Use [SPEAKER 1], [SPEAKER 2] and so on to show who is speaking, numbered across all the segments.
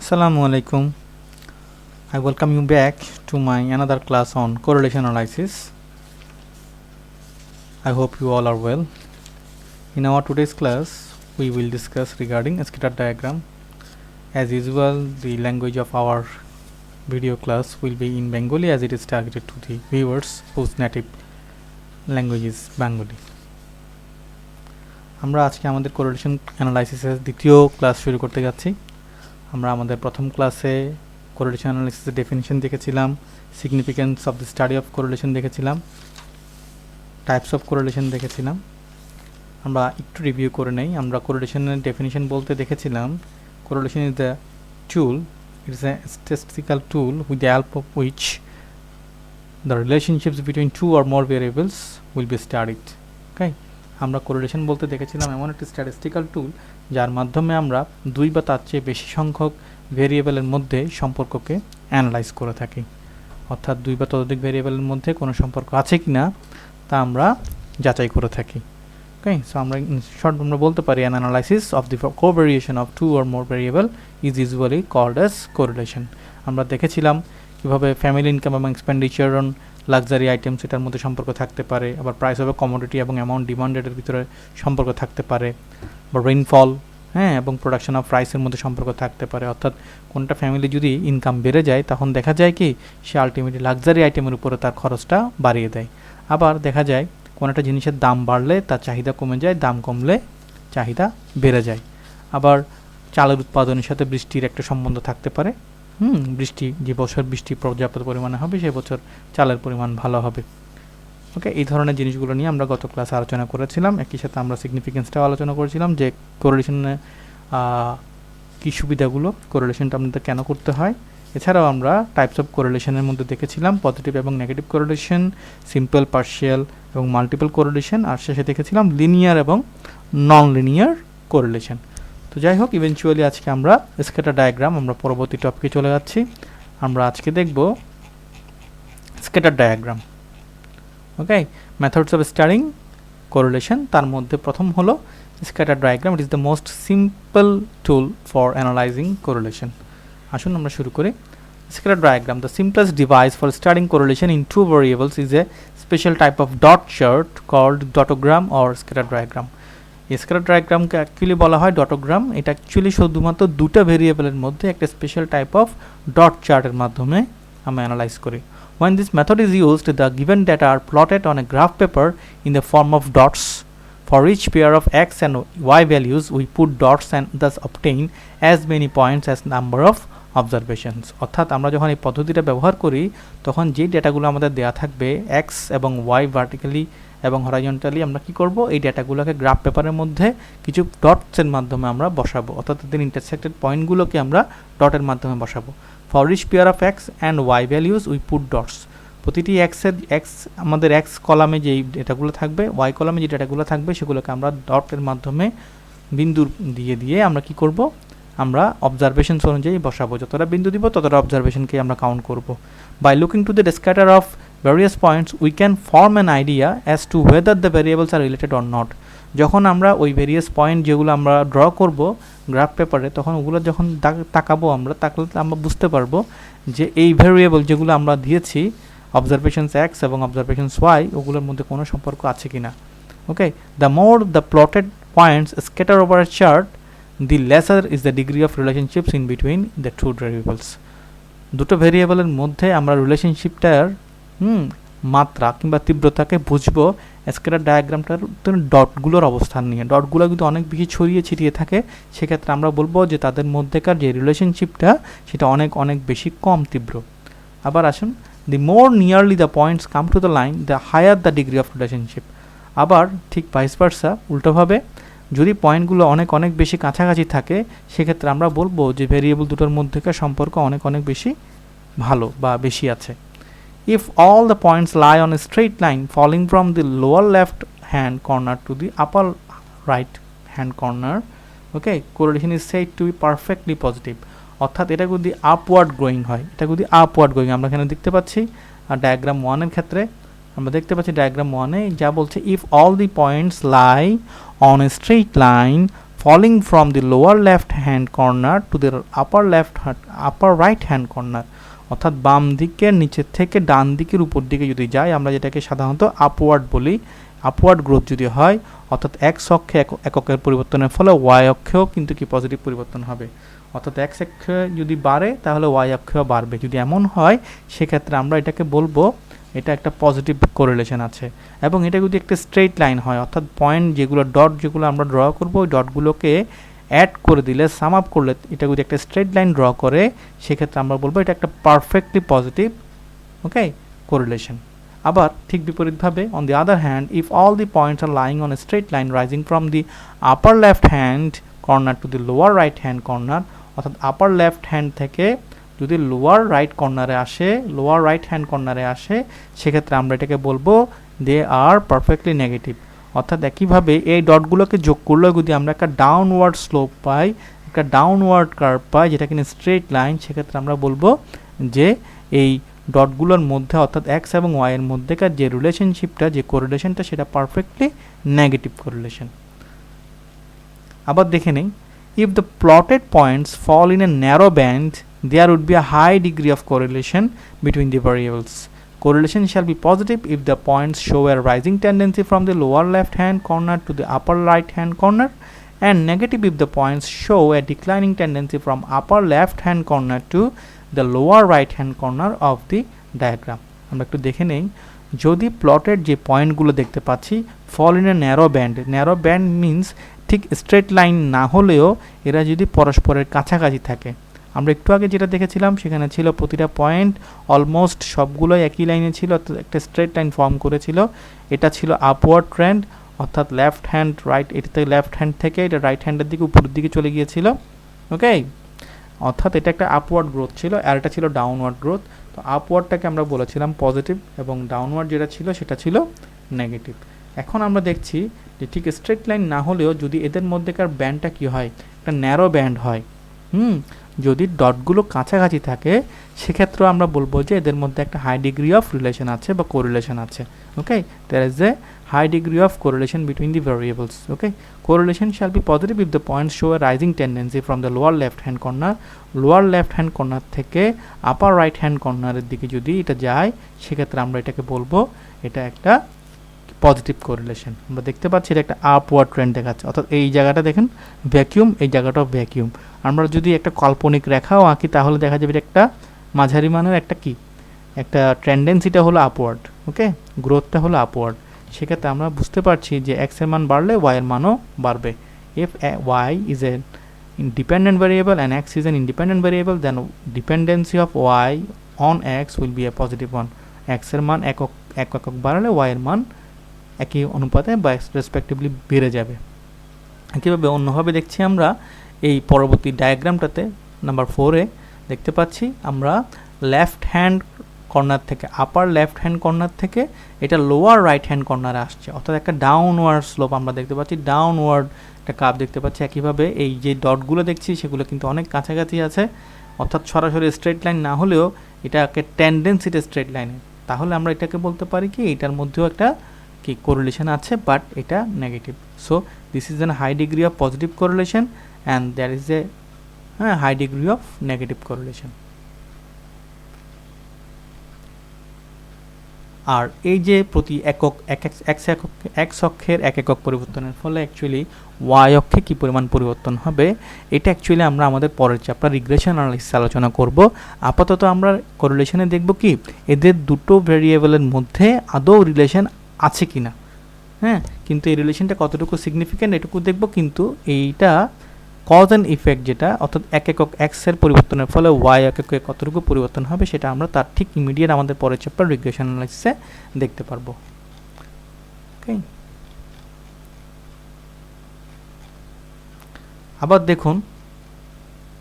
[SPEAKER 1] Assalamu alaikum. I welcome you back to my another class on correlation analysis. I hope you all are well. In our today's class, we will discuss regarding a scatter diagram. As usual, the language of our video class will be in Bengali as it is targeted to the viewers whose native language is Bengali. আমরা আজকে আমাদের correlation অ্যানালাইসিসের দ্বিতীয় class শুরু করতে যাচ্ছি। আমরা আমাদের প্রথম ক্লাসে কোরিলেশন অ্যানালাইসিসের ডেফিনিশন দেখেছিলাম, significance of the study of correlation দেখেছিলাম, টাইপস অফ কোরিলেশন দেখেছিলাম। আমরা একটু রিভিউ করে নেই। আমরা কোরিলেশনের ডেফিনিশন বলতে দেখেছিলাম correlation is the tool, it is a statistical tool with the help of which the relationships between two or more variables will be studied. Okay, আমরা কোরিলেশন বলতে দেখেছিলাম এমন একটি স্ট্যাটিস্টিক্যাল টুল যার মাধ্যমে আমরা দুই বা তার চেয়ে বেশি সংখ্যক ভেরিয়েবলের মধ্যে সম্পর্ককে অ্যানালাইজ করে থাকি। অর্থাৎ দুই বা ততোধিক ভেরিয়েবলের মধ্যে কোনো সম্পর্ক আছে কি না তা আমরা যাচাই করে থাকি। ওকে, সো আমরা শর্ট আমরা বলতে পারি an analysis of the covariation of two or more variable is usually called as correlation. আমরা দেখেছিলাম কীভাবে ফ্যামিলি ইনকাম এবং এক্সপেন্ডিচার অন লাক্সারি আইটেমস এটার মধ্যে সম্পর্ক থাকতে পারে, আবার প্রাইস অফ কমোডিটি এবং অ্যামাউন্ট ডিমান্ডেডের ভিতরে সম্পর্ক থাকতে পারে, বা রেইনফল এবং প্রোডাকশন অফ রাইসের মধ্যে সম্পর্ক থাকতে পারে। অর্থাৎ কোনটা ফ্যামিলি যদি ইনকাম বেড়ে যায় তখন দেখা যায় কি সে আলটিমেটলি লাক্সারি আইটেমের উপরে তার খরচটা বাড়িয়ে দেয়। আবার দেখা যায় কোনো একটা জিনিসের দাম বাড়লে তার চাহিদা কমে যায়, দাম কমলে চাহিদা বেড়ে যায়। আবার চালের উৎপাদনের সাথে বৃষ্টির একটা সম্বন্ধ থাকতে পারে। বৃষ্টি যে বছর বৃষ্টি পর্যাপ্ত পরিমাণে হবে সেই বছর চালের পরিমাণ ভালো হবে। ওকে, এই ধরনের জিনিসগুলো নিয়ে আমরা গত ক্লাসে আলোচনা করেছিলাম। একই সাথে আমরা সিগনিফিকেন্সটাও আলোচনা করেছিলাম যে কোরিলেশনে কী সুবিধাগুলো, কোরিলেশনটা আমাদের কেন করতে হয়। এছাড়াও আমরা টাইপস অফ কোরিলেশনের মধ্যে দেখেছিলাম পজিটিভ এবং নেগেটিভ কোরিলেশন, সিম্পল, পার্শিয়াল এবং মাল্টিপল কোরিলেশন, আর শেষে দেখেছিলাম লিনিয়ার এবং নন লিনিয়ার কোরিলেশন। তো যাই হোক, ইভেনচুয়ালি আজকে আমরা স্ক্যাটার ডায়াগ্রাম, আমরা পরবর্তী টপিকে চলে যাচ্ছি। আমরা আজকে দেখব scatter diagram. Okay, methods of studying correlation, তার মধ্যে প্রথম হলো scatter diagram. It is the most simple tool for analysing correlation. আসুন আমরা শুরু করি। Scatter diagram, the simplest device for studying correlation in two variables is a special type of dot chart called dotogram or scatter diagram. Scatter ডায়াগ্রামকে actually বলা হয় ডটোগ্রাম। এটা actually শুধুমাত্র দুটো ভেরিয়েবলের মধ্যে একটা স্পেশাল টাইপ অফ ডট চার্টের মাধ্যমে আমরা অ্যানালাইজ করি। When this method is used, the given data are plotted on a graph paper in the form of dots. For each pair of x and y values, we put dots and thus obtain as many points as number of observations. অর্থাৎ আমরা যখন এই পদ্ধতিটা ব্যবহার করি তখন যে ডেটাগুলো আমাদের দেওয়া থাকবে x এবং y ভার্টিক্যালি এবং হরাইজন্টালি, আমরা কি করব, এই ডেটাগুলোকে গ্রাফ পেপারের মধ্যে কিছু ডটসের মাধ্যমে আমরা বসাবো। অর্থাৎ তাদের ইন্টারসেক্টেড পয়েন্টগুলোকে আমরা ডটের মাধ্যমে বসাবো। For each pair of x and y values we put dots. প্রতিটি আমাদের x কলামে যেই ডেটাগুলো থাকবে, y কলামে যে ডেটাগুলো থাকবে সেগুলোকে আমরা ডটের মাধ্যমে বিন্দু দিয়ে আমরা কি করব, আমরা অবজারভেশনস অনুযায়ী বসাবো। যতটা বিন্দু দিব ততটা অবজারভেশনকে আমরা কাউন্ট করব। By looking to the scatter of various points we can form an idea as to whether the variables are related or not. যখন আমরা ওই ভেরিয়াস পয়েন্ট যেগুলো আমরা ড্র করব গ্রাফ পেপারে, তখন ওগুলো যখন তাকাবো তাকলে আমরা বুঝতে পারবো যে এই ভেরিয়েবল যেগুলো আমরা দিয়েছি অবজারভেশনস এক্স এবং অবজারভেশনস ওয়াই, ওগুলোর মধ্যে কোনো সম্পর্ক আছে কি না। Okay, the more the plotted points scatter over a chart, the lesser is the degree of relationships in between the two variables. দুটো ভেরিয়েবলের মধ্যে আমরা রিলেশনশিপটার মাত্রা কিংবা তীব্রতাকে বুঝবো স্ক্যাটার ডায়াগ্রামটার ডটগুলোর অবস্থান নিয়ে। ডটগুলো যদি অনেক বেশি ছড়িয়ে ছিটিয়ে থাকে সেক্ষেত্রে আমরা বলবো যে তাদের মধ্যেকার যে রিলেশনশিপটা সেটা অনেক অনেক বেশি কম তীব্র। আবার আসুন, the more nearly the points come to the line the higher the degree of relationship. আবার ঠিক ভাইস ভার্সা, উল্টোভাবে যদি পয়েন্টগুলো অনেক অনেক বেশি কাছাকাছি থাকে সেক্ষেত্রে আমরা বলবো যে ভেরিয়েবল দুটোর মধ্যেকার সম্পর্ক অনেক অনেক বেশি ভালো বা বেশি আছে। If all the points lie on a straight line falling from the lower left hand corner to the upper right hand corner, okay, correlation is said to be perfectly positive. অর্থাৎ এটা যদি আপওয়ার্ড গ্রোয়িং হয়, এটা যদি upward growing আমরা এখানে দেখতে পাচ্ছি। আর ডায়াগ্রাম 1 এর ক্ষেত্রে আমরা দেখতে পাচ্ছি ডায়াগ্রাম 1 এ যা বলছে, if all the points lie on a straight line falling from the lower left hand corner to the upper right hand corner, অর্থাৎ বাম দিকের নিচের থেকে ডান দিকের উপর দিকে যদি যায়, আমরা যেটাকে সাধারণত আপওয়ার্ড বলি, আপওয়ার্ড গ্রোথ যদি হয়, অর্থাৎ এক্স অক্ষে এককের পরিবর্তনের ফলে ওয়াই অক্ষেও কিন্তু কি পজিটিভ পরিবর্তন হবে, অর্থাৎ এক্স অক্ষে যদি বাড়ে তাহলে ওয়াই অক্ষেও বাড়বে। যদি এমন হয় সেক্ষেত্রে আমরা এটাকে বলবো এটা একটা পজিটিভ কোরিলেশন আছে। এবং এটা যদি একটা স্ট্রেট লাইন হয়, অর্থাৎ পয়েন্ট যেগুলো ডট যেগুলো আমরা ড্র করবো, ওই ডটগুলোকে অ্যাড করে দিলে, সাম আপ করলে এটা যদি একটা স্ট্রেট লাইন ড্র করে, সেক্ষেত্রে আমরা বলবো এটা একটা পারফেক্টলি পজিটিভ ওকে কোরিলেশন। আবার ঠিক বিপরীতভাবে, on the other hand, if all the points are lying on a straight line rising from the upper left hand corner to the lower right hand corner, অর্থাৎ আপার লেফট হ্যান্ড থেকে যদি lower right কর্নারে আসে, lower right hand কর্নারে আসে, সেক্ষেত্রে আমরা এটাকে বলবো দে আর পারফেক্টলি নেগেটিভ। অর্থাৎ একইভাবে এই ডটগুলোকে যোগ করলেও যদি আমরা একটা ডাউনওয়ার্ড স্লোপ পাই, একটা ডাউনওয়ার্ড কার্ভ পাই যেটা কিনা স্ট্রেট লাইন, সেক্ষেত্রে আমরা বলবো যে এই ডটগুলোর মধ্যে অর্থাৎ এক্স এবং ওয়াই এর মধ্যেকার যে রিলেশনশিপটা, যে কোরিলেশনটা, সেটা পারফেক্টলি নেগেটিভ কোরিলেশন। আবার দেখে নেই, if the plotted points fall in a narrow band, there would be a high degree of correlation between the variables. Correlation shall be positive if the points show a rising tendency from the lower left hand corner to the upper right hand corner, and negative if the points show a declining tendency from upper left hand corner to the lower right hand corner of the diagram. আমরা একটু দেখে নেই, যদি plotted যে পয়েন্টগুলো দেখতে পাচ্ছি fall in a narrow band, narrow band means ঠিক স্ট্রেট লাইন না হলেও এরা যদি পরস্পরের কাছাকাছি থাকে, আমরা একটু আগে যেটা দেখেছিলাম সেখানে ছিল প্রতিটা পয়েন্ট অলমোস্ট সবগুলোই একই লাইনে ছিল, একটা স্ট্রেট লাইন ফর্ম করেছিল, এটা ছিল আপওয়ার্ড ট্রেন্ড, অর্থাৎ লেফট হ্যান্ড রাইট, এটাতে লেফট হ্যান্ড থেকে এটা রাইট হ্যান্ডের দিকে উপরের দিকে চলে গিয়েছিল, ওকে, অর্থাৎ এটা একটা আপওয়ার্ড গ্রোথ ছিল, আর এটা ছিল ডাউনওয়ার্ড গ্রোথ। তো আপওয়ার্ডটাকে আমরা বলেছিলাম পজিটিভ এবং ডাউনওয়ার্ড যেটা ছিল সেটা ছিল নেগেটিভ। এখন আমরা দেখছি যে ঠিক স্ট্রেট লাইন না হলেও যদি এদের মধ্যেকার ব্যান্ডটা কি হয়, একটা ন্যারো ব্যান্ড হয়, যদি ডটগুলো কাছাকাছি থাকে, সেক্ষেত্রেও আমরা বলবো যে এদের মধ্যে একটা হাই ডিগ্রি অফ রিলেশন আছে বা কোরিলেশন আছে, okay, there is a high degree of correlation between the variables. Okay, correlation shall be positive if the points show a rising tendency from the lower left hand corner থেকে upper right hand corner এর দিকে যদি এটা যায়, সেক্ষেত্রে আমরা এটাকে বলবো এটা একটা পজিটিভ কোরিলেশন। আমরা দেখতে পাচ্ছি এটা একটা আপওয়ার্ড ট্রেন্ড দেখাচ্ছে, অর্থাৎ এই জায়গাটা দেখেন ভ্যাকিউম, এই জায়গাটাও ভ্যাকিউম। আমরা যদি একটা কাল্পনিক রেখাও আঁকি তাহলে দেখা যাবে এটা একটা মাঝারি মানের একটা কি, একটা টেন্ডেন্সিটা হলো আপওয়ার্ড, ওকে, গ্রোথটা হলো আপওয়ার্ড। সেক্ষেত্রে আমরা বুঝতে পারছি যে এক্স এর মান বাড়লে ওয়াই এর মানও বাড়বে। If Y is a independent variable and x is an independent variable, then dependency of y on x will be a positive one. x এর মান একক বাড়ালে y এর মান একই অনুপাতে বা রেসপেক্টিভলি বেড়ে যাবে। একইভাবে অন্যভাবে দেখছি আমরা এই পরবর্তী ডায়াগ্রামটাতে নাম্বার 4-এ দেখতে পাচ্ছি আমরা লেফট হ্যান্ড কর্নার থেকে, আপার লেফট হ্যান্ড কর্নার থেকে এটা লোয়ার রাইট হ্যান্ড কর্নারে আসছে, অর্থাৎ একটা ডাউনওয়ার্ড স্লোপ আমরা দেখতে পাচ্ছি, ডাউনওয়ার্ড একটা কার্ভ দেখতে পাচ্ছি। একইভাবে এই যে ডটগুলো দেখছি সেগুলো কিন্তু অনেক কাছাকাছি আছে, অর্থাৎ সরাসরি স্ট্রেট লাইন না হলেও এটাকে টেন্ডেন্সিতে স্ট্রেট লাইনে, তাহলে আমরা এটাকে বলতে পারি কি এটার মধ্যেও একটা কি কোরিলেশন আছে, বাট এটা negative. So this is an high degree of positive correlation and there is a high degree of negative correlation. আর এই যে প্রতি একক এক্স অক্ষের এক একক পরিবর্তনের ফলে অ্যাকচুয়ালি ওয়াই অক্ষে কী পরিমাণ পরিবর্তন হবে, এটা অ্যাকচুয়ালি আমরা আমাদের পরের চ্যাপ্টার রিগ্রেশন অ্যানালাইসিস আলোচনা করব। আপাতত আমরা কোরিলেশনে দেখব কি এদের দুটো ভেরিয়েবলের মধ্যে আদৌ রিলেশন আছে কি না, কিন্তু এই রিলেশনটা কতটুকু সিগনিফিক্যান্ট এটুকু দেখব। কিন্তু এইটা কজ অ্যান্ড ইফেক্ট যেটা, অর্থাৎ এক একক এক্সের পরিবর্তনের ফলে ওয়াই এককে কতটুকু পরিবর্তন হবে, সেটা আমরা তার ঠিক ইমিডিয়েট আমাদের পরের চ্যাপ্টার রিগ্রেশন অ্যানালাইসিসে দেখতে পারবো। ওকে, আবার দেখুন,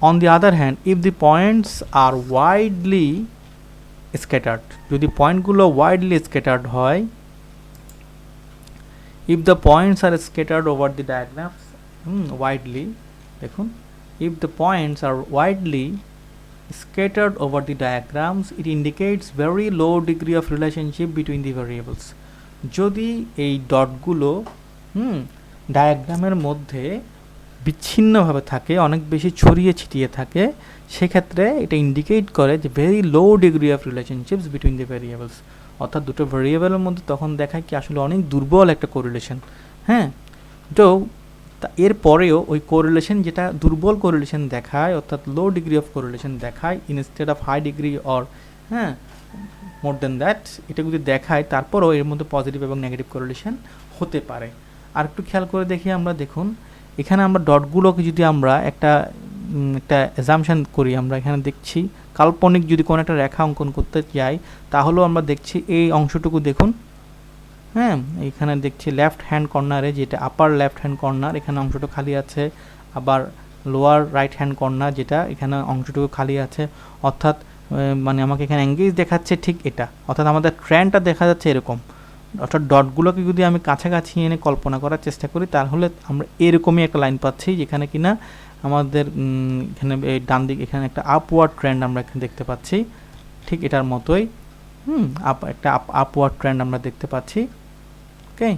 [SPEAKER 1] on the other hand if the points are widely scattered, যদি পয়েন্টগুলো ওয়াইডলি স্ক্যাটার্ড হয়, if the points are scattered over the diagrams widely, দেখুন, if the points are widely scattered over the diagrams, it indicates very low degree of relationship between the variables. যদি এই ডটগুলো ডায়াগ্রামের মধ্যে বিচ্ছিন্নভাবে থাকে, অনেক বেশি ছড়িয়ে ছিটিয়ে থাকে, সেক্ষেত্রে এটা ইন্ডিকেট করে যে very low degree of relationships between the variables. অর্থাৎ দুটো ভেরিয়েবলের মধ্যে তখন দেখায় কি আসলে অনেক দুর্বল একটা কোরিলেশন। হ্যাঁ, তো এরপরেও ওই কোরিলেশন যেটা দুর্বল কোরিলেশন দেখায়, অর্থাৎ লো ডিগ্রি অফ কোরিলেশন দেখায় instead of high degree or হ্যাঁ মোর দেন দ্যাট, এটা যদি দেখায় তারপরও এর মধ্যে পজিটিভ এবং নেগেটিভ কোরিলেশন হতে পারে। আর একটু খেয়াল করে দেখি আমরা, দেখুন এখানে আমরা ডটগুলোকে যদি আমরা একটা অ্যাজাম্পশন করি, আমরা এখানে দেখছি কাল্পনিক যদি কোনো একটা রেখা অঙ্কন করতে যাই, তাহলেও আমরা দেখছি এই অংশটুকু দেখুন, হ্যাঁ এখানে দেখছি লেফট হ্যান্ড কর্নারে, যেটা আপার লেফট হ্যান্ড কর্নার, এখানে অংশটা খালি আছে, আবার লোয়ার রাইট হ্যান্ড কর্নার যেটা, এখানে অংশটুকু খালি আছে। অর্থাৎ মানে আমাকে এখানে এঙ্গেজ দেখাচ্ছে ঠিক এটা, অর্থাৎ আমাদের ট্রেন্ডটা দেখা যাচ্ছে এরকম। অর্থাৎ ডটগুলোকে যদি আমি কাছাকাছি এনে কল্পনা করার চেষ্টা করি, তাহলে আমরা এরকমই একটা লাইন পাচ্ছি, যেখানে কিনা আমাদের এখানে ডান দিক এখানে একটা আপওয়ার্ড ট্রেন্ড আমরা এখানে দেখতে পাচ্ছি, ঠিক এটার মতোই একটা আপওয়ার্ড ট্রেন্ড আমরা দেখতে পাচ্ছি। ওকে,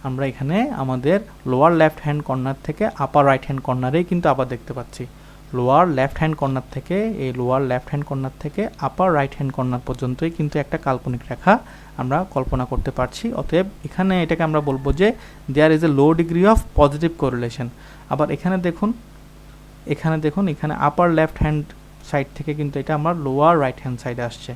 [SPEAKER 1] আমরা এখানে আমাদের লোয়ার লেফট হ্যান্ড কর্নার থেকে আপার রাইট হ্যান্ড কর্নারেই কিন্তু আবার দেখতে পাচ্ছি, লোয়ার লেফট হ্যান্ড কর্নার থেকে এই লোয়ার লেফট হ্যান্ড কর্নার থেকে আপার রাইট হ্যান্ড কর্নার পর্যন্তই কিন্তু একটা কাল্পনিক রেখা আমরা কল্পনা করতে পারছি। অতএব এখানে এটাকে আমরা বলবো যে there is a low degree of positive correlation. আবার এখানে দেখুন এখানে আপার লেফট হ্যান্ড সাইড থেকে কিন্তু এটা আমার লোয়ার রাইট হ্যান্ড সাইডে আসছে।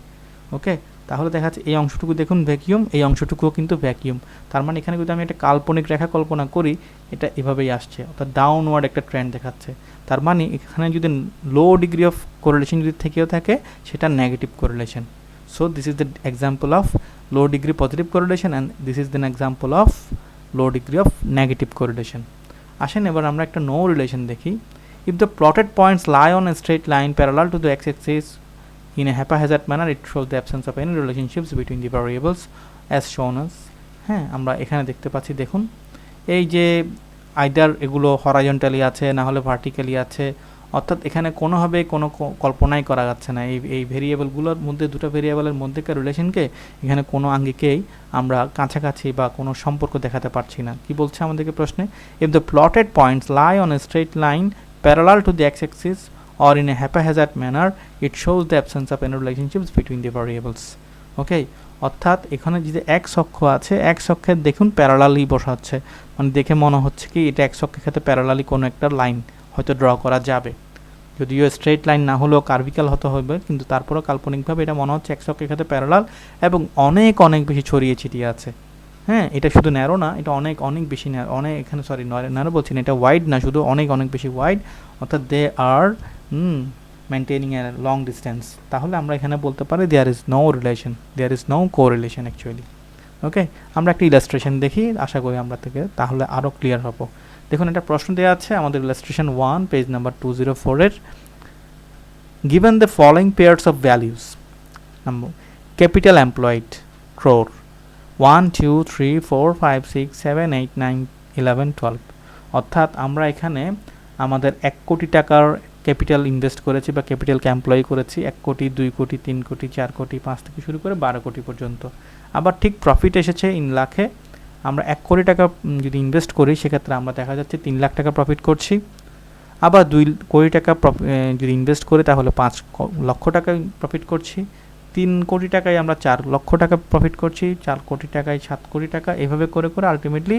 [SPEAKER 1] ওকে, তাহলে দেখা যাচ্ছে এই অংশটুকু দেখুন ভ্যাকিউম, এই অংশটুকুও কিন্তু ভ্যাকিউম। তার মানে এখানে যদি আমি একটা কাল্পনিক রেখা কল্পনা করি, এটা এভাবেই আসছে, অর্থাৎ ডাউনওয়ার্ড একটা ট্রেন্ড দেখাচ্ছে। তার মানে এখানে যদি লো ডিগ্রি অফ কোরিলেশন যদি থেকেও থাকে, সেটা negative correlation. So this is the example of low degree positive correlation and this is the example of low degree of negative correlation. আসেন এবার আমরা একটা নো রিলেশন দেখি। If the plotted points lie on a straight line parallel to the x Axis in a haphazard manner, it shows the absence of any relationships between the variables as shown as। হ্যাঁ, আমরা এখানে দেখতে পাচ্ছি, দেখুন এই যে either এগুলো horizontally আছে, না হলে ভার্টিক্যালি আছে, অর্থাৎ এখানে কোনোভাবে কোনো কল্পনাই করা যাচ্ছে না এই ভেরিয়েবলগুলোর মধ্যে, দুটো ভেরিয়েবলের মধ্যেকার রিলেশনকে এখানে কোনো আঙ্গিকেই আমরা কাছাকাছি বা কোনো সম্পর্ক দেখাতে পারছি না। কি বলছে আমাদেরকে প্রশ্নে, if the plotted points lie on a straight line parallel to the x Axis or in a haphazard manner, it shows the absence of any relationships between the variables। ওকে, অর্থাৎ এখানে যদি এক্স অক্ষ আছে, এক্স অক্ষের দেখুন parallelly বসা হচ্ছে, মানে দেখে মনে হচ্ছে কি এটা এক্স অক্ষের ক্ষেত্রে প্যারালালি কোনো একটা লাইন হয়তো ড্র করা যাবে, যদিও স্ট্রেট লাইন না হলেও কার্ভিক্যাল হতে হবে, কিন্তু তারপরেও কাল্পনিকভাবে এটা মনে হচ্ছে এক্স অক্ষের ক্ষেত্রে প্যারালাল এবং অনেক অনেক বেশি ছড়িয়ে ছিটিয়ে আছে। হ্যাঁ, এটা শুধু ন্যারো না, এটা অনেক অনেক বেশি ন্যারো, অনেক এখানে সরি ন্যারো বলছি না, এটা ওয়াইড না, শুধু অনেক অনেক বেশি ওয়াইড, অর্থাৎ they are maintaining a long distance. তাহলে আমরা এখানে বলতে পারি there is no relation, there is no correlation actually. Okay, আমরা একটা ইলাস্ট্রেশন দেখি, আশা করি আমরা থেকে তাহলে আরও ক্লিয়ার হব। দেখুন একটা প্রশ্ন দেওয়া আছে আমাদের ইলাস্ট্রেশন 1 পেজ নাম্বার 204 এর, given the following pairs of values, capital employed crore 1 2 3 4 5 6 7 8 9 11 12, অর্থাৎ আমরা এখানে আমাদের 1 কোটি টাকার ক্যাপিটাল ইনভেস্ট করেছি বা ক্যাপিটালকে এমপ্লয় করেছি 1 কোটি 2 কোটি 3 কোটি 4 কোটি 5 থেকে শুরু করে 12 কোটি পর্যন্ত। আবার ঠিক প্রফিট এসেছে ইন লাখে, আমরা 1 কোটি টাকা যদি ইনভেস্ট করি, সেক্ষেত্রে আমরা দেখা যাচ্ছে 3 লাখ টাকা প্রফিট করছি। আবার 2 কোটি টাকা যদি ইনভেস্ট করি, তাহলে 5 লক্ষ টাকা প্রফিট করছি। 3 কোটি টাকায় আমরা 4 লক্ষ টাকা প্রফিট করছি, 4 কোটি টাকায় 7 কোটি টাকা, এভাবে করে করে আলটিমেটলি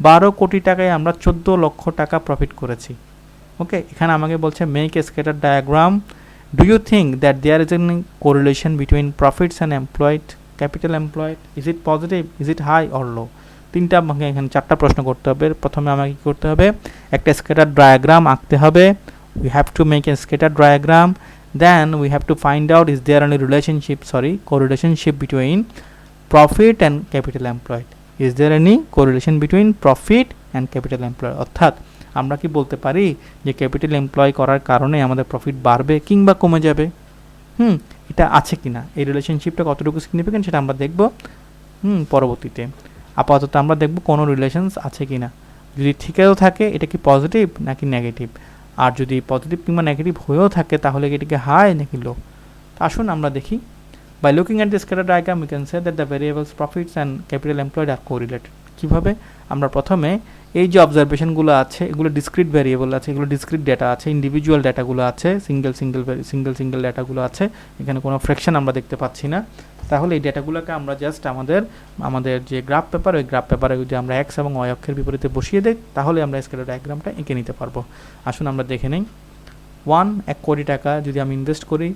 [SPEAKER 1] 12 কোটি টাকায় আমরা 14 লক্ষ টাকা প্রফিট করেছি। ওকে, এখানে আমাকে বলছে make a scatter diagram, do you think that there is an correlation between profits and employed capital employed, is it positive, is it high or low? তিনটা আমাকে এখানে 4টা প্রশ্ন করতে হবে। প্রথমে আমাকে কী করতে হবে, একটা স্ক্যাটার ডায়াগ্রাম আঁকতে হবে, we have to make a scatter diagram, then we have to find out is there any correlationship between profit and capital employed, is there any correlation between profit and capital employed, অর্থাৎ আমরা কি বলতে পারি যে capital employ করার কারণে আমাদের profit বাড়বে কিংবা কমে যাবে? এটা আছে কিনা, এই রিলেশনশিপটা কতটুকু সিগনিফিকেন্ট সেটা আমরা দেখব পরবর্তীতে। আপাতত আমরা দেখব কোনো রিলেশনস আছে কিনা, যদি ঠিকও থাকে এটা কি পজিটিভ নাকি নেগেটিভ, আর যদি পজিটিভ কিংবা নেগেটিভ হয়েও থাকে তাহলে এটাকে হাই নাকি লো। আসুন আমরা দেখি। By looking at this scatter diagram we can say that the variables profits and capital employed are correlated. কিভাবে আমরা প্রথমে এই যে অবজারভেশনগুলো আছে এগুলো ডিসক্রিট ভ্যারিয়েবল আছে, এগুলো ডিসক্রিট ডেটা আছে, ইন্ডিভিজুয়াল ডেটাগুলো আছে, সিঙ্গেল ডেটাগুলো আছে, এখানে কোনো ফ্র্যাকশন আমরা দেখতে পাচ্ছি না। তাহলে এই ডেটাগুলোকে আমরা জাস্ট আমাদের যে গ্রাফ পেপার, ওই গ্রাফ পেপারে যদি আমরা এক্স এবং ওয়াই অক্ষের বিপরীতে বসিয়ে দিই তাহলে আমরা স্কেলার ডায়াগ্রামটা এঁকে নিতে পারবো। আসুন আমরা দেখে নিই। 1 কোটি টাকা যদি আমি ইনভেস্ট করি,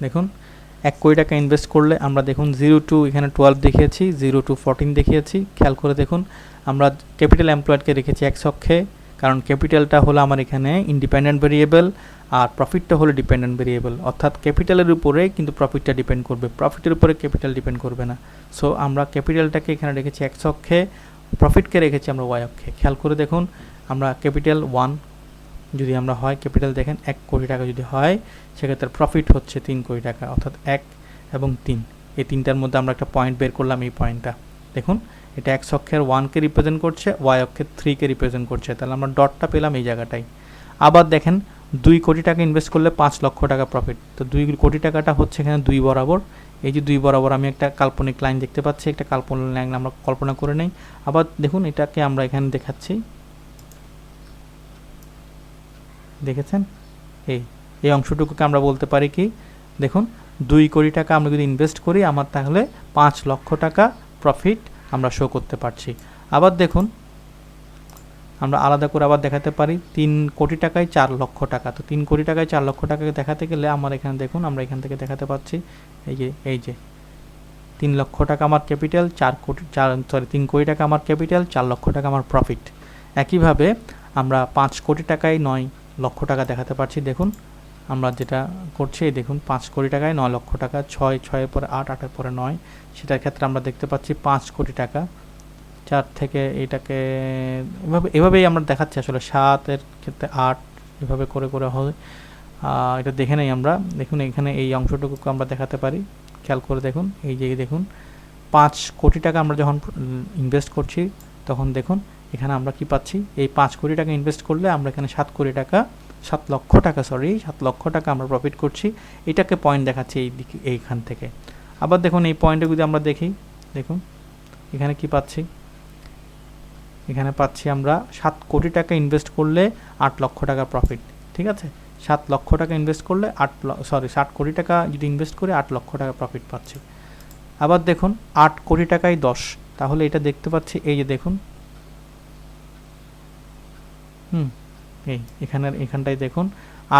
[SPEAKER 1] দেখুন 1 কোটি টাকা ইনভেস্ট করলে আমরা দেখুন 0 টু এখানে 12 দেখিয়েছি, 0 টু 14 দেখিয়েছি। খেয়াল করে দেখুন আমরা ক্যাপিটাল এমপ্লয়েডকে রেখেছি এক্স অক্ষে, কারণ ক্যাপিটালটা হলো আমার এখানে ইন্ডিপেন্ডেন্ট ভেরিয়েবল আর প্রফিটটা হলো ডিপেন্ডেন্ট ভেরিয়েবল, অর্থাৎ ক্যাপিটালের উপরে কিন্তু প্রফিটটা ডিপেন্ড করবে, প্রফিটের উপরে ক্যাপিটাল ডিপেন্ড করবে না। সো আমরা ক্যাপিটালটাকে এখানে রেখেছি এক্স অক্ষে, প্রফিটকে রেখেছি আমরা ওয়াই অক্ষে। খেয়াল করে দেখুন আমরা ক্যাপিটাল 1 যদি আমরা হয়, ক্যাপিটাল দেখেন 1 কোটি টাকা যদি হয়, সেক্ষেত্রে প্রফিট হচ্ছে 3 কোটি টাকা, অর্থাৎ 1 এবং 3, এই তিনটার মধ্যে আমরা একটা পয়েন্ট বের করলাম। এই পয়েন্টটা দেখুন এটা এক্স অক্ষের 1কে রিপ্রেজেন্ট করছে, ওয়াই অক্ষের 3কে রিপ্রেজেন্ট করছে, তাহলে আমরা ডটটা পেলাম এই জায়গাটায়। আবার দেখেন 2 কোটি টাকা ইনভেস্ট করলে 5 লক্ষ টাকা প্রফিট, তো 2 কোটি টাকাটা হচ্ছে এখানে 2 বরাবর। এই যে 2 বরাবর আমি একটা কাল্পনিক লাইন দেখতে পাচ্ছি, একটা কাল্পনিক লাইন আমরা কল্পনা করে নেই। আবার দেখুন এটাকে আমরা এখানে দেখাচ্ছি, দেখেছেন এই অংশটুকুকে আমরা বলতে পারি কি, দেখুন 2 কোটি টাকা আমরা যদি ইনভেস্ট করি আমার তাহলে 5 লক্ষ টাকা প্রফিট আমরা শো করতে পারছি। আবার দেখুন আমরা আলাদা করে আবার দেখাতে পারি 3 কোটি টাকায় 4 লক্ষ টাকা, তো 3 কোটি টাকায় 4 লক্ষ টাকাকে দেখাতে গেলে আমার এখানে দেখুন আমরা এখান থেকে দেখাতে পাচ্ছি এই যে 3 লক্ষ টাকা আমার ক্যাপিটাল, 3 কোটি টাকা আমার ক্যাপিটাল, 4 লক্ষ টাকা আমার প্রফিট। একইভাবে আমরা 5 কোটি টাকায় 9 লক্ষ টাকা দেখাতে পারছি। দেখুন আমরা যেটা করছি দেখুন 5 কোটি টাকায় 9 লক্ষ টাকা, 6 পরে 8, 8 পরে 9, সেটার ক্ষেত্রে আমরা দেখতে পাচ্ছি 5 কোটি টাকা। 4 থেকে এটাকে এভাবেই আমরা দেখাচ্ছি, আসলে 7-এর ক্ষেত্রে 8, এভাবে করে করে হয়। এটা দেখে নেই আমরা, দেখুন এখানে এই অংশটুকু আমরা দেখাতে পারি। খেয়াল করে দেখুন এই যে দেখুন 5 কোটি টাকা আমরা যখন ইনভেস্ট করছি তখন দেখুন এখানে আমরা কি পাচ্ছি, এই 5 কোটি টাকা ইনভেস্ট করলে আমরা এখানে 7 লক্ষ টাকা আমরা প্রফিট করছি। এটাকে পয়েন্ট দেখাচ্ছি এইখান থেকে। আবার দেখুন এই পয়েন্টে যদি আমরা দেখি, দেখুন এখানে কি পাচ্ছি, এখানে পাচ্ছি আমরা 7 কোটি টাকা ইনভেস্ট করলে 8 লক্ষ টাকা প্রফিট। ঠিক আছে, 7 লক্ষ টাকা ইনভেস্ট করলে 7 কোটি টাকা যদি ইনভেস্ট করে 8 লক্ষ টাকা প্রফিট পাচ্ছি। আবার দেখুন 8 কোটি টাকায় 10, তাহলে এটা দেখতে পাচ্ছি এই যে দেখুন এখানটায় দেখুন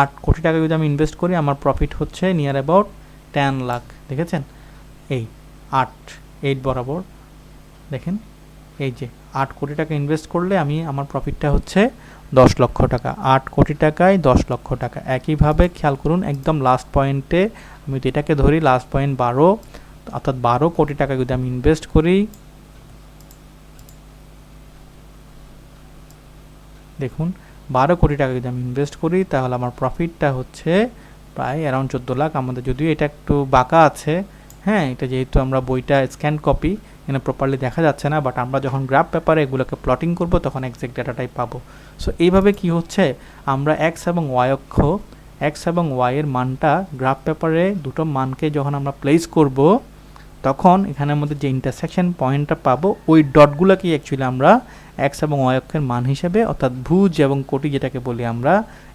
[SPEAKER 1] 8 কোটি টাকা যদি আমি ইনভেস্ট করি আমার প্রফিট হচ্ছে নিয়ার অ্যাবাউট 10 লাখ। দেখেছেন এই 8 বরাবর দেখেন এই যে 8 কোটি টাকা ইনভেস্ট করলে আমার প্রফিটটা হচ্ছে 10 লক্ষ টাকা। 8 কোটি টাকায় 10 লক্ষ টাকা। একইভাবে খেয়াল করুন একদম লাস্ট পয়েন্টে আমি যদি এটাকে ধরি, লাস্ট পয়েন্ট 12, অর্থাৎ 12 কোটি টাকা যদি আমি ইনভেস্ট করি, দেখুন 12 কোটি টাকা যদি আমি ইনভেস্ট করি তাহলে আমার প্রফিটটা হচ্ছে প্রায় অ্যারাউন্ড 14 লাখ। আমাদের যদিও এটা একটু বাঁকা আছে, হ্যাঁ, এটা যেহেতু আমরা বইটা স্ক্যান কপি এখানে প্রপারলি দেখা যাচ্ছে না, বাট আমরা যখন গ্রাফ পেপারে এগুলোকে প্লটিং করব তখন এক্সাক্ট ডাটাটাই পাবো। সো এইভাবে কি হচ্ছে, আমরা এক্স এবং ওয়াই এর মানটা গ্রাফ পেপারে দুটো মানকে যখন আমরা প্লেস করব তখন এখানের মধ্যে যে ইন্টারসেকশন পয়েন্টটা পাবো ওই ডটগুলোকেই অ্যাকচুয়ালি আমরা এক্স এবং ওয়াই অক্ষের মান হিসেবে, অর্থাৎ ভুজ এবং কোটি যেটাকে বলি আমরা,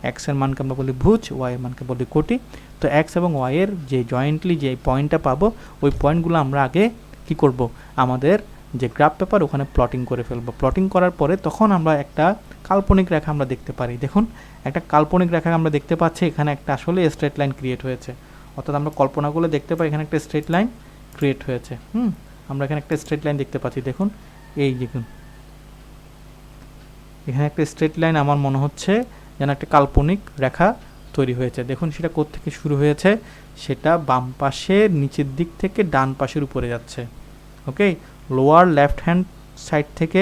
[SPEAKER 1] এক্স এর মানকে আমরা বলি ভুজ, ওয়াই এর মানকে বলি কোটি। তো এক্স এবং ওয়াই এর যে জয়েন্টলি যে পয়েন্টটা পাবো ওই পয়েন্টগুলো আমরা আগে কি করব, আমাদের যে গ্রাফ পেপার ওখানে প্লটিং করে ফেলবো। প্লটিং করার পরে তখন আমরা একটা কাল্পনিক রেখা আমরা দেখতে পারি। দেখুন একটা কাল্পনিক রেখা আমরা দেখতে পাচ্ছি, এখানে একটা আসলে স্ট্রেট লাইন ক্রিয়েট হয়েছে, অর্থাৎ আমরা কল্পনা করলে দেখতে পাই এখানে একটা স্ট্রেট লাইন ক্রিয়েট হয়েছে। আমরা এখানে একটা স্ট্রেট লাইন দেখতে পাচ্ছি, দেখুন এই দেখুন এখানে একটা স্ট্রেট লাইন আমার মনে হচ্ছে যেন একটা কাল্পনিক রেখা তৈরি হয়েছে। দেখুন সেটা কোত্থেকে শুরু হয়েছে, সেটা বাম পাশের নিচের দিক থেকে ডান পাশের উপরে যাচ্ছে। ওকে, লোয়ার লেফট হ্যান্ড সাইড থেকে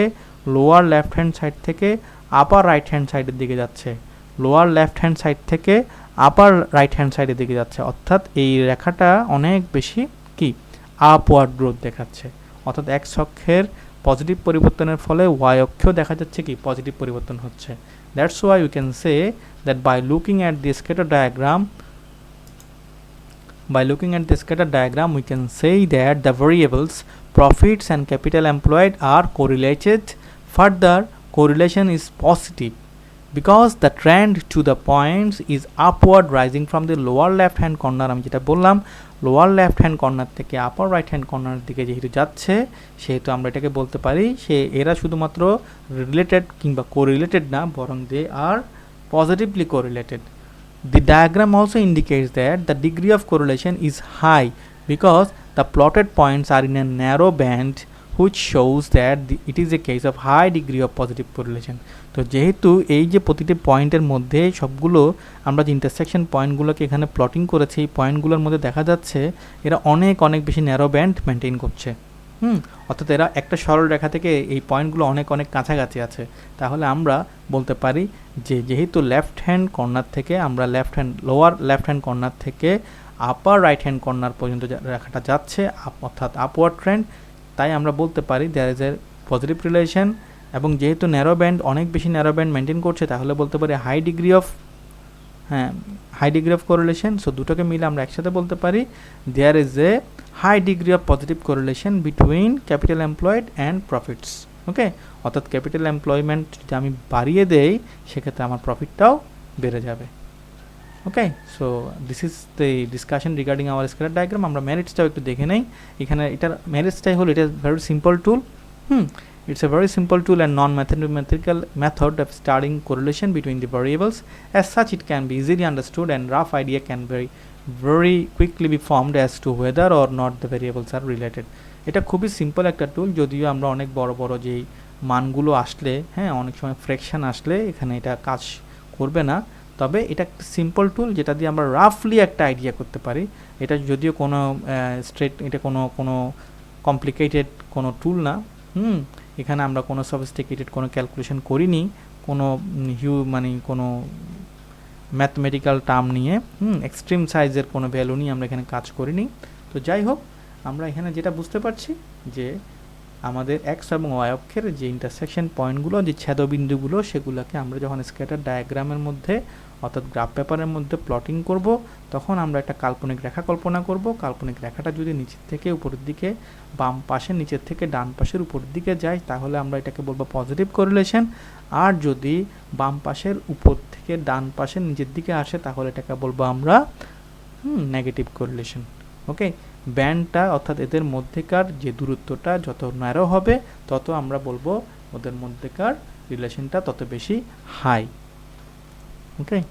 [SPEAKER 1] আপার রাইট হ্যান্ড সাইডের দিকে যাচ্ছে, লোয়ার লেফট হ্যান্ড সাইড থেকে আপার রাইট হ্যান্ড সাইডের দিকে যাচ্ছে, অর্থাৎ এই রেখাটা অনেক বেশি কি আপওয়ার্ড গ্রোথ দেখাচ্ছে। অর্থাৎ এক্স অক্ষের পজিটিভ পরিবর্তনের ফলে ওয়াই অক্ষেও দেখা যাচ্ছে কি পজিটিভ পরিবর্তন হচ্ছে। That's why you can say that by looking at the scatter diagram By looking at the scatter diagram, we can say that the variables profits and capital employed are correlated. Further, correlation is positive because the trend to the points is upward rising from the lower left hand corner. আমি যেটা বললাম lower left hand corner থেকে আপার right hand কর্নারের দিকে যেহেতু যাচ্ছে সেহেতু আমরা এটাকে বলতে পারি এরা শুধুমাত্র রিলেটেড কিংবা কোরিলেটেড না, বরং they are positively correlated. The diagram also indicates that the degree of correlation is high because the plotted points are in a narrow band, which shows that it is a case of high degree of positive correlation. তো যেহেতু এই যে প্রতিটি পয়েন্টের মধ্যে সবগুলো আমরা যে ইন্টারসেকশন পয়েন্টগুলোকে এখানে প্লটিং করেছি, এই পয়েন্টগুলোর মধ্যে দেখা যাচ্ছে এরা অনেক অনেক বেশি ন্যারো ব্যান্ড মেনটেন করছে. অর্থাৎ এরা একটা সরল রেখা থেকে এই পয়েন্টগুলো অনেক অনেক কাছাকাছি আছে. তাহলে আমরা বলতে পারি যে যেহেতু লেফট হ্যান্ড কর্নার থেকে আমরা লোয়ার লেফট হ্যান্ড কর্নার থেকে আপার রাইট হ্যান্ড কর্নার পর্যন্ত রেখাটা যাচ্ছে অর্থাৎ আপওয়ার্ড ট্রেন্ড, তাই আমরা বলতে পারি there is a positive relation. এবং যেহেতু ন্যারো ব্যান্ড অনেক বেশি ন্যারো ব্যান্ড মেনটেন করছে, তাহলে বলতে পারি high degree of correlation. So দুটোকে মিলে আমরা একসাথে বলতে পারি there is a high degree of positive correlation between capital employed and profits. Okay, অর্থাৎ ক্যাপিটাল এমপ্লয়মেন্ট যদি আমি বাড়িয়ে দেই সেক্ষেত্রে আমার প্রফিটটাও বেড়ে যাবে. Okay, so this is the discussion regarding our scalar diagram. আমরা মেরিটসটাও একটু দেখে নেই. এখানে এটার মেরিটসটাই হলো এটা very simple tool. It's a very simple tool and non-mathematical method of studying correlation between the variables. As such, it can be easily understood and rough idea can very quickly be formed as to whether or not the variables are related. এটা খুবই simple একটা টুল, যদিও আমরা অনেক বড় বড় যেই মানগুলো আসলে অনেক সময় ফ্র্যাকশন আসলে এখানে এটা কাজ করবে না, তবে এটা একটা সিম্পল টুল যেটা দিয়ে আমরা রাফলি একটা আইডিয়া করতে পারি. এটা যদিও কোনো এটা কোনো কমপ্লিকেটেড কোনো টুল না. এখানে আমরা কোনো সফিস্টিকেটেড কোনো ক্যালকুলেশন করিনি, কোনো কোনো ম্যাথমেটিক্যাল টার্ম নিয়ে এক্সট্রিম সাইজের কোনো ভ্যালু নিয়ে আমরা এখানে কাজ করিনি. তো যাই হোক, আমরা এখানে যেটা বুঝতে পারছি যে আমাদের এক্স এবং ওয়াই অক্ষের যে ইন্টারসেকশন পয়েন্টগুলো, যে ছেদবিন্দুগুলো, সেগুলোকে আমরা যখন স্ক্যাটার ডায়াগ্রামের মধ্যে অর্থাৎ গ্রাফ পেপারের মধ্যে প্লটিং করব, তখন আমরা একটা কাল্পনিক রেখা কল্পনা করব. কাল্পনিক রেখাটা যদি নিচের থেকে উপরের দিকে, বাম পাশে নিচের থেকে ডান পাশের উপরের দিকে যায়, তাহলে আমরা এটাকে বলবো পজিটিভ কোরিলেশন. আর যদি বাম পাশের উপর থেকে ডান পাশের নিচের দিকে আসে, তাহলে এটাকে বলবো আমরা নেগেটিভ কোরিলেশন. ওকে, ব্যান্ডটা অর্থাৎ এদের মধ্যেকার যে দূরত্বটা যত ন্যারো হবে, তত আমরা বলবো ওদের মধ্যেকার রিলেশনটা তত বেশি হাই. Okay,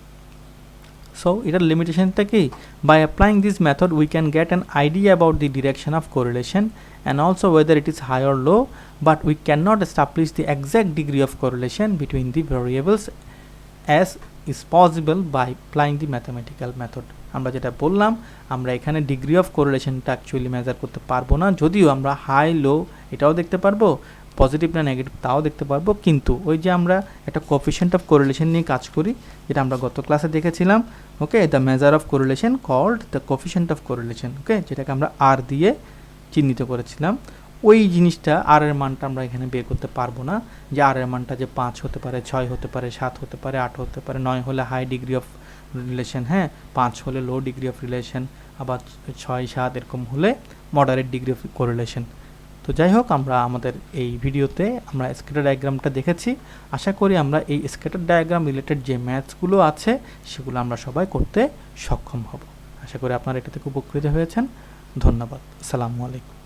[SPEAKER 1] so এটার লিমিটেশনটা কি? By applying this method we can get an idea about the direction of correlation and also whether it is high or low, but we cannot establish the exact degree of correlation between the variables as is possible by applying the mathematical method. আমরা যেটা বললাম, আমরা এখানে degree of কোরিলেশনটা actually measure করতে পারবো না, যদিও আমরা হাই লো এটাও দেখতে পারবো, পজিটিভ না নেগেটিভ তাও দেখতে পারবো, কিন্তু ওই যে আমরা একটা কোএফিশিয়েন্ট অফ কোরিলেশন নিয়ে কাজ করি, যেটা আমরা গত ক্লাসে দেখেছিলাম. Okay, the measure of correlation called the coefficient of correlation. Okay, যেটাকে আমরা আর দিয়ে চিহ্নিত করেছিলাম. ওই জিনিসটা আর এর মানটা আমরা এখানে বের করতে পারবো না, যে আর এর মানটা যে 5 হতে পারে, 6 হতে পারে, 7 হতে পারে, 8 হতে পারে, 9 হলে হাই ডিগ্রি অফ রিলেশন, 5 হলে লো ডিগ্রি অফ রিলেশন, আবার 6, 7 এরকম হলে মডারেট ডিগ্রি অফ কোরিলেশন. তো যাই হোক, আমরা আমাদের এই ভিডিওতে আমরা স্ক্যাটার ডায়াগ্রামটা দেখেছি. আশা করি আমরা এই স্ক্যাটার ডায়াগ্রাম রিলেটেড যে ম্যাথসগুলো আছে সেগুলো আমরা সবাই করতে সক্ষম হব. আশা করি আপনারা এটা থেকে উপকৃত হয়েছেন. ধন্যবাদ. আসসালামু আলাইকুম.